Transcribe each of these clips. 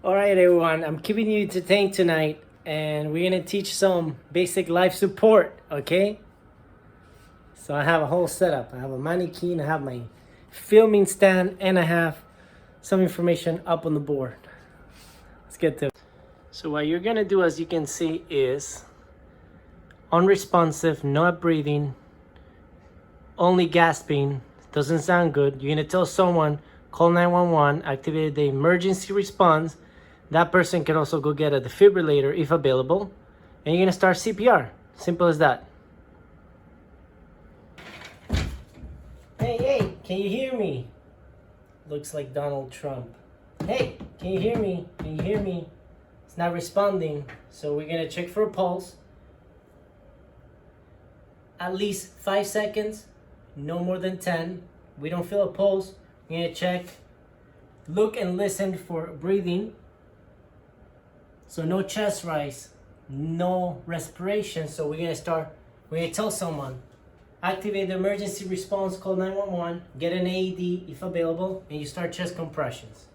Alright everyone, I'm keeping you entertained tonight and we're gonna teach some basic life support, okay? So I have a whole setup. I have a mannequin, I have my filming stand, and I have some information up on the board. Let's get to it. So what you're gonna do, as you can see, is unresponsive, not breathing, only gasping, doesn't sound good. You're gonna tell someone, call 911, activate the emergency response. That person can also go get a defibrillator if available, and you're gonna start CPR. Simple as that. Hey, can you hear me? Looks like Donald Trump. Hey, can you hear me? Can you hear me? It's not responding, so we're gonna check for a pulse. At least 5 seconds, no more than 10. We don't feel a pulse, we're gonna check. Look and listen for breathing. So no chest rise, no respiration. So we're gonna tell someone, activate the emergency response, call 911, get an AED if available, and you start chest compressions.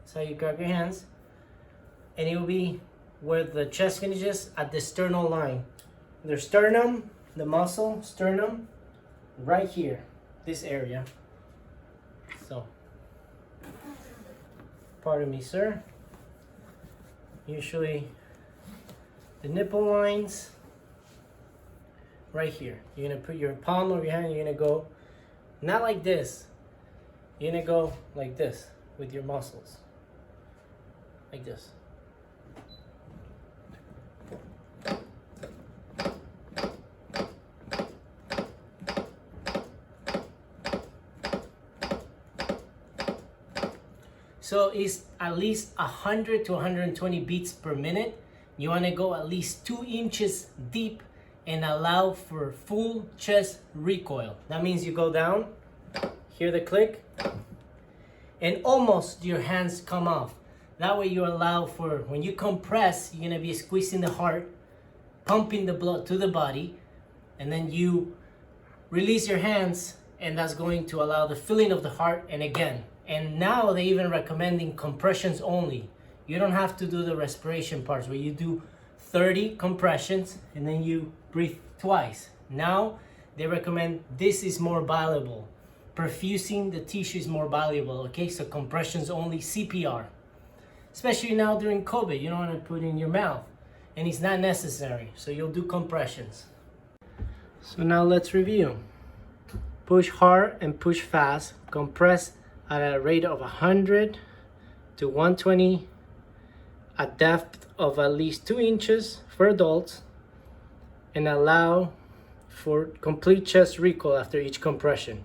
So you grab your hands, and it will be where the chest finishes at the sternal line. The sternum, the muscle, sternum, right here, this area. So, pardon me, sir. Usually the nipple lines right here. You're gonna put your palm of your hand, you're gonna go not like this. You're gonna go like this with your muscles. Like this. So it's at least 100 to 120 beats per minute. You want to go at least 2 inches deep and allow for full chest recoil. That means you go down, hear the click, and almost your hands come off. That way you allow for, when you compress, you're going to be squeezing the heart, pumping the blood to the body, and then you release your hands, and that's going to allow the filling of the heart. And again, and now they even recommending compressions only. You don't have to do the respiration parts where you do 30 compressions and then you breathe twice. Now they recommend this is more valuable. Perfusing the tissue is more valuable, okay? So compressions only, CPR. Especially now during COVID, you don't want to put it in your mouth. And it's not necessary, so you'll do compressions. So now let's review. Push hard and push fast. Compress at a rate of 100 to 120, a depth of at least 2 inches for adults, and allow for complete chest recoil after each compression.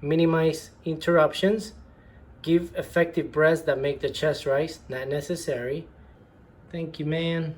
Minimize interruptions. Give effective breaths that make the chest rise, not necessary. Thank you, man.